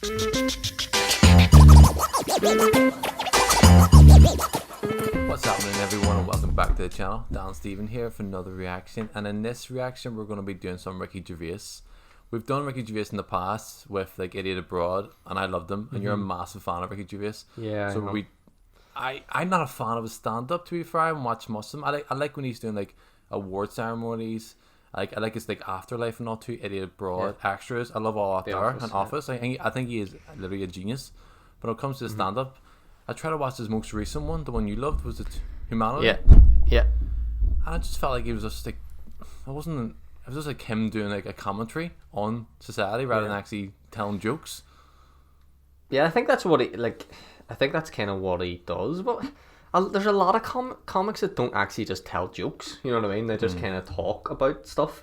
What's happening, everyone, and welcome back to the channel. Dan Stephen here for another reaction, and in this reaction we're going to be doing some Ricky Gervais. We've done Ricky Gervais in the past with like Idiot Abroad, and I loved him, and you're a massive fan of Ricky Gervais. Yeah. So I'm not a fan of his stand-up, to be fair. I haven't watched much of him. I like when he's doing like award ceremonies. I like his like Afterlife and all too. Idiot Abroad, extras. I love all that there. And Office. I think he is literally a genius. But when it comes to stand-up, I tried to watch his most recent one. The one you loved, was it Humanity? Yeah. And I just felt like it was just like it was just like him doing like a commentary on society rather than actually telling jokes. Yeah, I think that's what he like. I think that's kind of what he does. But there's a lot of comics that don't actually just tell jokes. You know what I mean? They just kind of talk about stuff.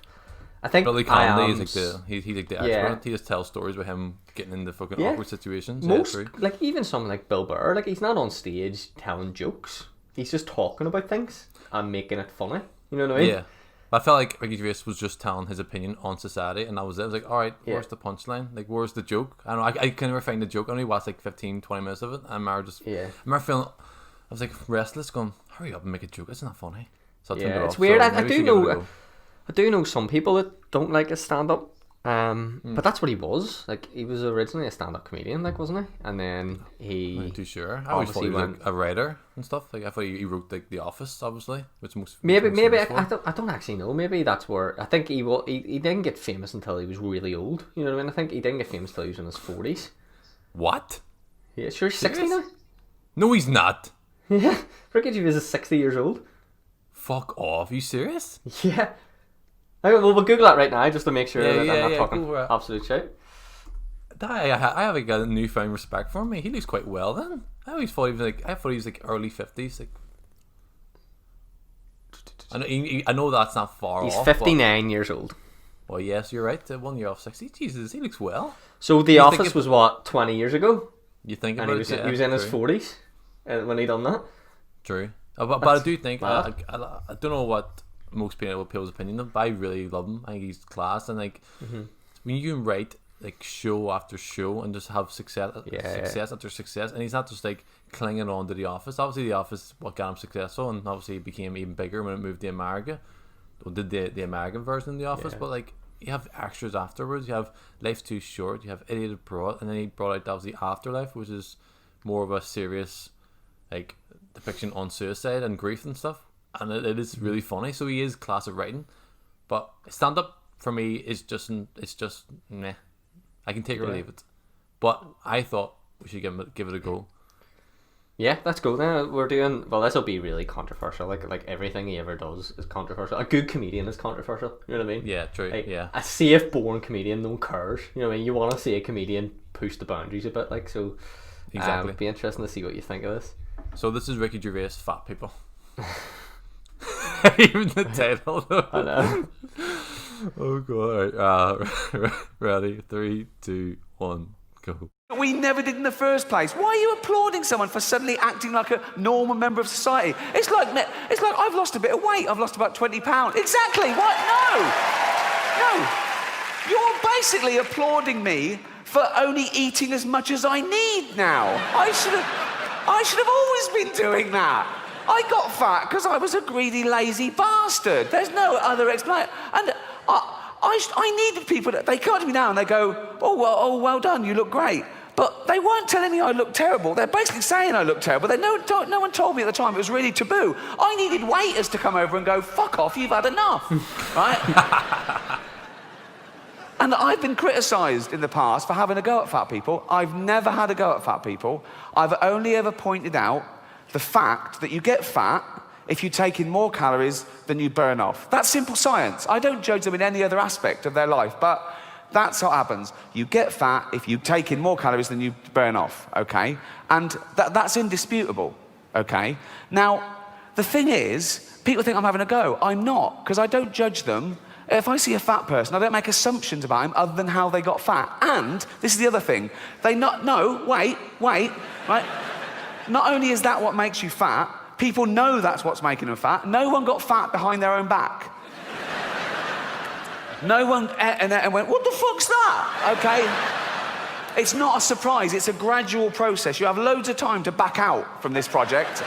I think Billy Connolly is like he's like the expert. Yeah. He just tells stories about him getting into fucking awkward situations. Most like even someone like Bill Burr, like he's not on stage telling jokes. He's just talking about things and making it funny. You know what I mean? Yeah. I felt like Ricky Gervais was just telling his opinion on society, and that was it. I was like, all right, where's the punchline? Like, where's the joke? I don't know. I can never find the joke. I only watched like 15-20 minutes of it, and I remember feeling, I was like restless, going, hurry up and make a joke. Isn't that funny? So I turned it off. It's weird. So I do know some people that don't like his stand-up. But that's what he was. Like, he was originally a stand-up comedian, like, wasn't he? And then he... I'm not too sure. I always thought he was like a writer and stuff. Like, I thought he wrote like The Office, obviously, which most maybe I don't actually know. Maybe that's where I think he didn't get famous until he was really old. You know what I mean? I think he didn't get famous until he was in his 40s. What? Yeah, sure. He's 60 now. No, he's not. Yeah, Ricky Gervais is 60 years old. Fuck off! Are you serious? Yeah. We'll Google that right now just to make sure that I'm not talking absolute shit. I have like a newfound respect for him. He looks quite well then. I always thought he was like early 50s. Like, I know that's not far off. He's 59 years old. Well, yes, you're right. 1 year off 60. Jesus, he looks well. So The Office was what, 20 years ago? You think about it? He was in his 40s when he done that. True. But I do think I don't know what most people's opinion of, but I really love him. I think he's class, and like when you can write like show after show and just have success after success, and he's not just like clinging on to The Office. Obviously, The Office what got him successful, and obviously it became even bigger when it moved to America. Or did the American version of The Office, but like you have extras afterwards. You have Life's Too Short. You have Idiot Abroad, and then he brought out obviously Afterlife, which is more of a serious like depiction on suicide and grief and stuff. And it is really funny. So he is class at writing, but stand up for me is just meh. I can take it or leave it. But I thought we should give it a go. Yeah, let's go then. We're doing this will be really controversial. Like everything he ever does is controversial. A good comedian is controversial. You know what I mean? Yeah, true. Like, yeah. A safe born comedian, no one cares. You know what I mean? You want to see a comedian push the boundaries a bit, like so. Exactly. It'd be interesting to see what you think of this. So this is Ricky Gervais, Fat People. Even the title though. I know. Oh god. Ready? 3, 2, 1, go. We never did in the first place. Why are you applauding someone for suddenly acting like a normal member of society? It's like I've lost a bit of weight. I've lost about 20 pounds. Exactly. What? No. You're basically applauding me for only eating as much as I need now. I should have always been doing that. I got fat because I was a greedy, lazy bastard. There's no other explanation. And I needed people that they come to me now and they go, oh, well done, you look great. But they weren't telling me I looked terrible. They're basically saying I looked terrible. No one told me at the time. It was really taboo. I needed waiters to come over and go, fuck off, you've had enough, right? And I've been criticised in the past for having a go at fat people. I've never had a go at fat people. I've only ever pointed out the fact that you get fat if you take in more calories than you burn off. That's simple science. I don't judge them in any other aspect of their life, but that's what happens. You get fat if you take in more calories than you burn off, okay? And that's indisputable, okay? Now, the thing is, people think I'm having a go. I'm not, because I don't judge them. If I see a fat person, I don't make assumptions about him other than how they got fat. And, this is the other thing, wait, right? Not only is that what makes you fat, people know that's what's making them fat. No one got fat behind their own back. No one and went, what the fuck's that? Okay. It's not a surprise, it's a gradual process. You have loads of time to back out from this project.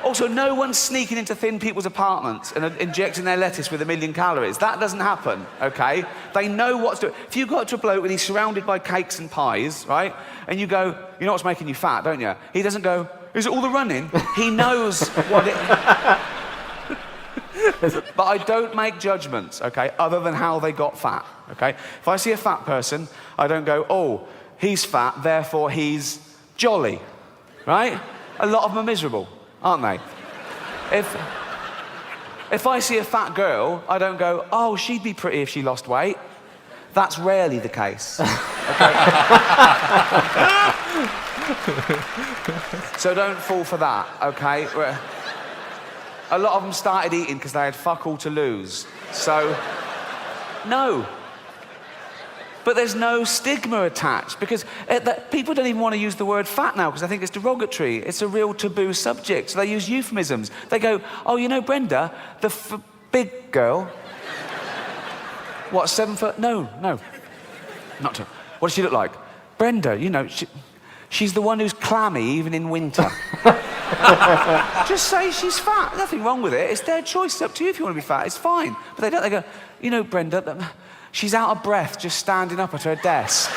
Also, no one's sneaking into thin people's apartments and injecting their lettuce with 1 million calories. That doesn't happen, okay? They know what's doing. If you go up to a bloke and he's surrounded by cakes and pies, right? And you go, you know what's making you fat, don't you? He doesn't go, is it all the running? He knows what it... But I don't make judgments, okay, other than how they got fat, okay? If I see a fat person, I don't go, oh, he's fat, therefore he's jolly, right? A lot of them are miserable, aren't they? If I see a fat girl, I don't go, oh, she'd be pretty if she lost weight. That's rarely the case, okay? So don't fall for that, okay? A lot of them started eating because they had fuck all to lose. So, no. But there's no stigma attached because people don't even want to use the word fat now because I think it's derogatory. It's a real taboo subject. So they use euphemisms. They go, oh, you know Brenda, the big girl. What, 7 foot? No. Not to. What does she look like? Brenda, you know, she's the one who's clammy even in winter. Just say she's fat. Nothing wrong with it. It's their choice. It's up to you if you want to be fat. It's fine. But they don't. They go, you know, Brenda, she's out of breath just standing up at her desk.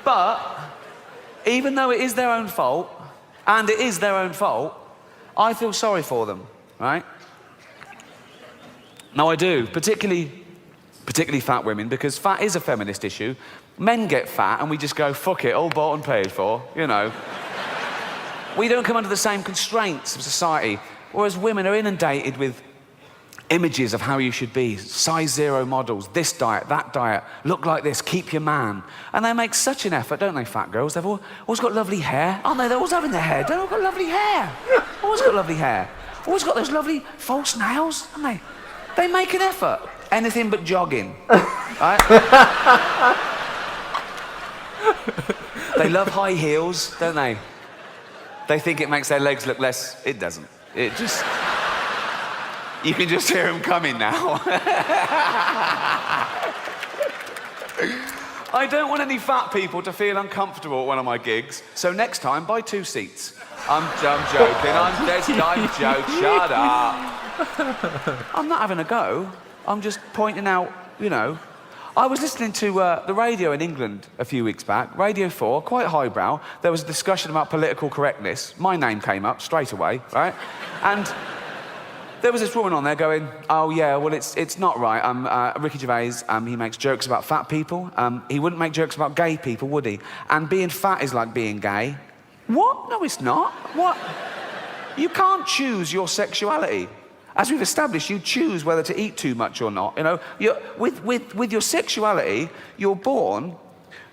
But even though it is their own fault, and it is their own fault, I feel sorry for them, right? No, I do. Particularly fat women, because fat is a feminist issue. Men get fat and we just go, fuck it, all bought and paid for, you know. We don't come under the same constraints of society, whereas women are inundated with images of how you should be, size 0 models, this diet, that diet, look like this, keep your man. And they make such an effort, don't they, fat girls? They've always got lovely hair, aren't they? They're always having their hair. They've all got lovely hair. Always got lovely hair. Always got those lovely false nails, haven't they? They make an effort. Anything but jogging, right? They love high heels, don't they? They think it makes their legs look less... It doesn't. It just... You can just hear them coming now. I don't want any fat people to feel uncomfortable at one of my gigs, so next time, buy 2 seats. I'm joking. I'm joking. Shut up. I'm not having a go. I'm just pointing out, you know. I was listening to the radio in England a few weeks back, Radio 4, quite highbrow. There was a discussion about political correctness. My name came up straight away, right? And there was this woman on there going, oh, yeah, well, it's not right. Ricky Gervais, he makes jokes about fat people. He wouldn't make jokes about gay people, would he? And being fat is like being gay. What? No, it's not. What? You can't choose your sexuality. As we've established, you choose whether to eat too much or not. You know, with your sexuality, you're born,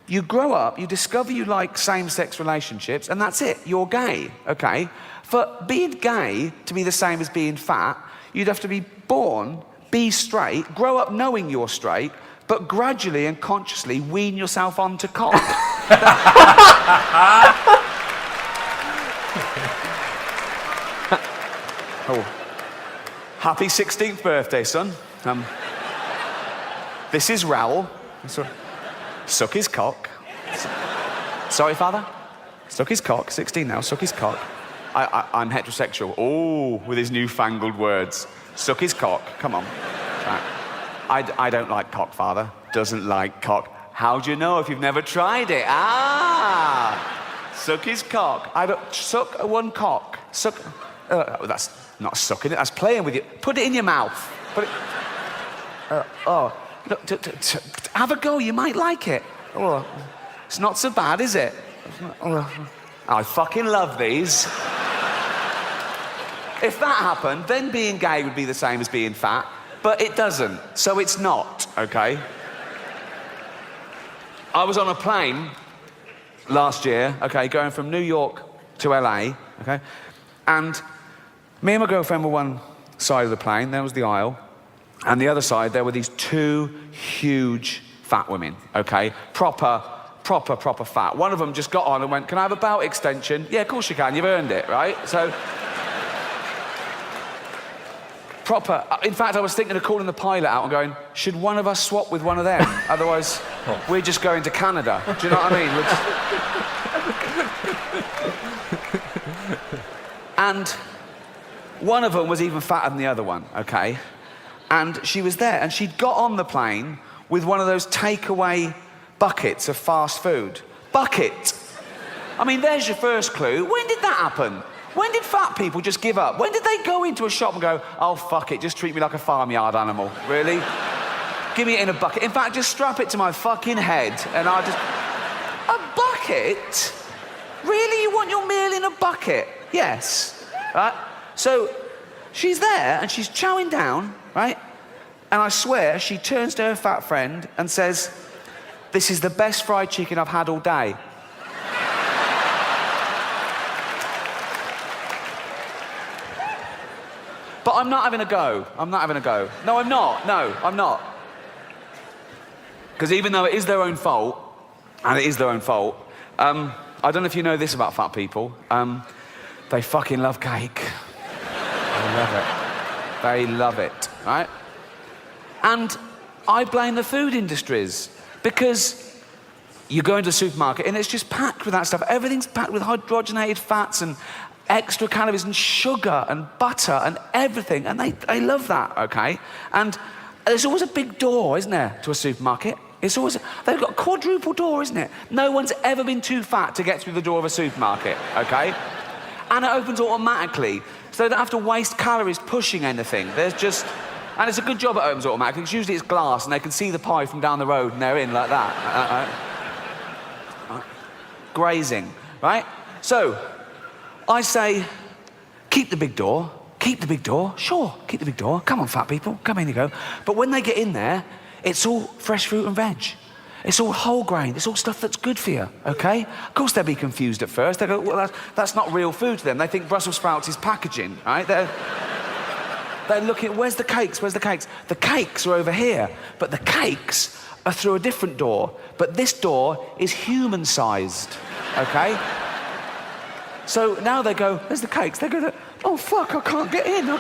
you grow up, you discover you like same-sex relationships, and that's it. You're gay, okay? For being gay to be the same as being fat, you'd have to be born, be straight, grow up knowing you're straight, but gradually and consciously wean yourself onto cock. Oh. Happy 16th birthday, son. This is Raoul. Suck his cock. Sorry, father? Suck his cock. 16 now, suck his cock. I'm heterosexual. Oh, with his newfangled words. Suck his cock. Come on. I don't like cock, father. Doesn't like cock. How do you know if you've never tried it? Suck his cock. Suck one cock. Suck... that's not sucking it, that's playing with you. Put it in your mouth. Put it... Look, have a go, you might like it. Oh, it's not so bad, is it? I fucking love these. If that happened, then being gay would be the same as being fat, but it doesn't, so it's not, okay? I was on a plane last year, okay, going from New York to LA, okay? And me and my girlfriend were one side of the plane, there was the aisle, and the other side, there were these 2 huge fat women, okay? Proper fat. One of them just got on and went, can I have a belt extension? Yeah, of course you can, you've earned it, right? So, proper. In fact, I was thinking of calling the pilot out and going, should one of us swap with one of them? Otherwise, we're just going to Canada. Do you know what I mean? And one of them was even fatter than the other one, okay? And she was there, and she'd got on the plane with one of those takeaway buckets of fast food. Bucket! I mean, there's your first clue. When did that happen? When did fat people just give up? When did they go into a shop and go, oh, fuck it, just treat me like a farmyard animal? Really? Give me it in a bucket. In fact, just strap it to my fucking head and I'll just... A bucket? Really? You want your meal in a bucket? Yes. Right? So, she's there and she's chowing down, right? And I swear, she turns to her fat friend and says, this is the best fried chicken I've had all day. But I'm not having a go. I'm not having a go. No, I'm not. No, I'm not. Because even though it is their own fault, and it is their own fault, I don't know if you know this about fat people, they fucking love cake. They love it. They love it, right? And I blame the food industries, because you go into a supermarket and it's just packed with that stuff. Everything's packed with hydrogenated fats and extra calories and sugar and butter and everything, and they love that, okay? And there's always a big door, isn't there, to a supermarket? It's always, they've got a quadruple door, isn't it? No one's ever been too fat to get through the door of a supermarket, okay? And it opens automatically, so they don't have to waste calories pushing anything. There's just, and it's a good job it opens automatically, because usually it's glass and they can see the pie from down the road and they're in like that. Grazing, right? So, I say, keep the big door, sure, keep the big door, come on fat people, come in you go. But when they get in there, it's all fresh fruit and veg. It's all whole grain, it's all stuff that's good for you, okay? Of course they'll be confused at first, they go, well that's not real food to them. They think Brussels sprouts is packaging, right? They're looking, where's the cakes? The cakes are over here, but the cakes are through a different door. But this door is human-sized, okay? So now they go, where's the cakes? They go, oh fuck, I can't get in. I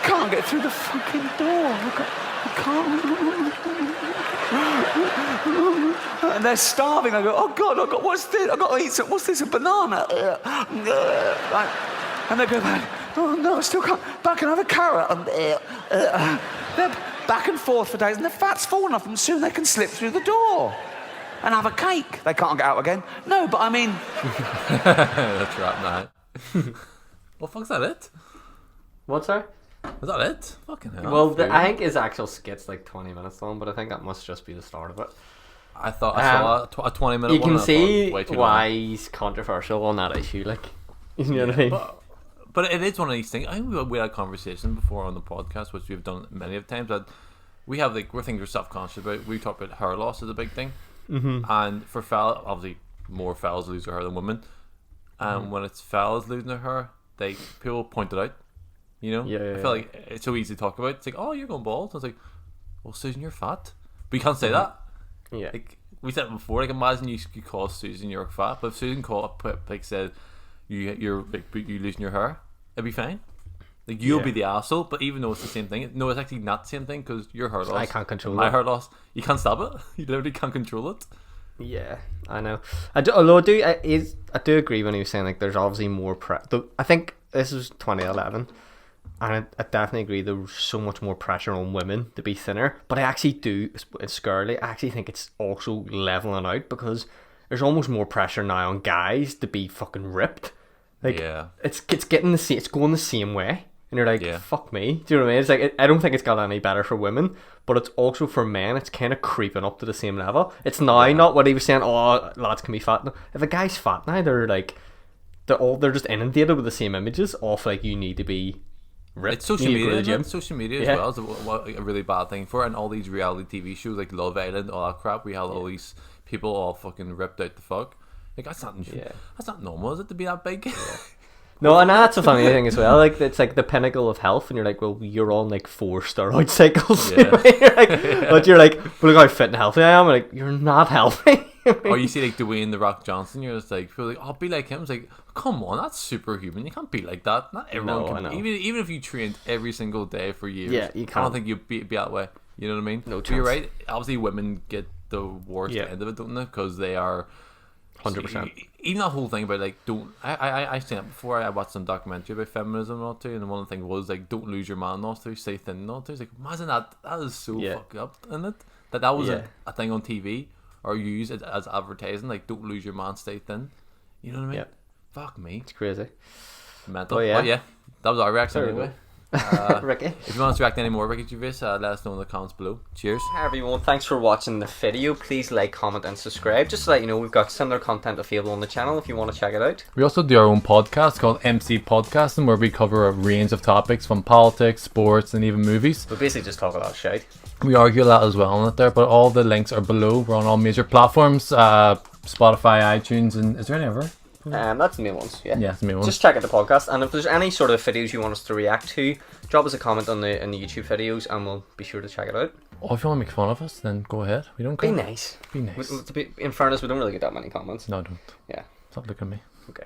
can't get through the fucking door. I can't. And they're starving. I go, oh God, what's this? I've got to eat some, what's this, a banana? Right. And they go back, oh no, I still can't. Back and have a carrot. They're back and forth for days and the fat's falling off them. Soon they can slip through the door and have a cake. They can't get out again. No, but I mean... That's right, mate. Well, fuck's that it? What's that? Is that it? Fucking hell. Well, I think his actual skit's like 20 minutes long, but I think that must just be the start of it. I thought I saw a 20-minute one. You can see why long. He's controversial on that issue, like, you know what I mean? But it is one of these things. I think we had a conversation before on the podcast, which we've done many of times, that we have like, we're things we're self-conscious about. We talk about hair loss as a big thing. Mm-hmm. And for fellas, obviously more fellas lose their hair than women, and when it's fellas losing their hair, people point it out, you know. I feel like it's so easy to talk about. It's like, oh, you're going bald. I was like, well, Susan, you're fat, but you can't say that. Like we said it before, like imagine you call Susan you're fat, but if Susan said you're losing your hair, it'd be fine. Like you'll be the asshole, but even though it's the same thing, no, it's actually not the same thing, because your hair loss, I can't control my hair loss. You can't stop it. You literally can't control it. Yeah, I know. Although I do agree when he was saying like there's obviously more I think this was 2011, and I definitely agree there was so much more pressure on women to be thinner. But I actually do, it's scurrily. I actually think it's also leveling out, because there's almost more pressure now on guys to be fucking ripped. Like it's getting it's going the same way. And you're like, fuck me. Do you know what I mean? It's like, I don't think it's got any better for women, but it's also for men, it's kind of creeping up to the same level. It's now not what he was saying, oh, lads can be fat. No. If a guy's fat now, they're just inundated with the same images of like, you need to be ripped. It's social media. It's social media as well is a really bad thing for it. And all these reality TV shows like Love Island, all that crap, we have all these people all fucking ripped out the fuck. Like, that's not normal, is it, to be that big? No, and that's a funny thing as well. Like, it's like the pinnacle of health, and you're like, well, you're on like 4 steroid cycles. But you're like, well, look how fit and healthy I am. Like, you're not healthy. Or you see like Dwayne the Rock Johnson, you're just like, feel like, oh, be like him. It's like, Come on, that's superhuman. You can't be like that. Not everyone No, I can. know. Even if you trained every single day for years, Yeah, you I can't. don't think you'd be that way. You know what I mean? No But you're chance. right. Obviously, women get the worst Yeah. end of it, don't they? Because they are 100%. Even that whole thing about like don't. I've seen it before. I watched some documentary about feminism and all too, and one of the things was like don't lose your man and all too, stay thin and all too. It's like imagine that. That is so Yeah. fucked up, isn't it? That was Yeah. a thing on TV or used as advertising. Like don't lose your man, stay thin. You know what I mean? Yeah. Fuck me. It's crazy. Mental. Oh, yeah. But yeah, that was our reaction There we anyway. Ricky. If you want us to react any more Ricky Gervais, let us know in the comments below. Cheers. Hi everyone, thanks for watching the video. Please like, comment and subscribe. Just to let you know, we've got similar content available on the channel if you want to check it out. We also do our own podcast called MCPodcasting, where we cover a range of topics from politics, sports, and even movies. We basically just talk a lot of shit. We argue a lot as well on it there, but all the links are below. We're on all major platforms, Spotify, iTunes, and is there any other? That's the main ones, yeah. Yeah, it's the main ones. Just check out the podcast, and if there's any sort of videos you want us to react to, drop us a comment on the YouTube videos, and we'll be sure to check it out. Or if you want to make fun of us, then go ahead. We don't care. Be nice. Be nice. In fairness, we don't really get that many comments. No, don't. Yeah. Stop looking at me. Okay.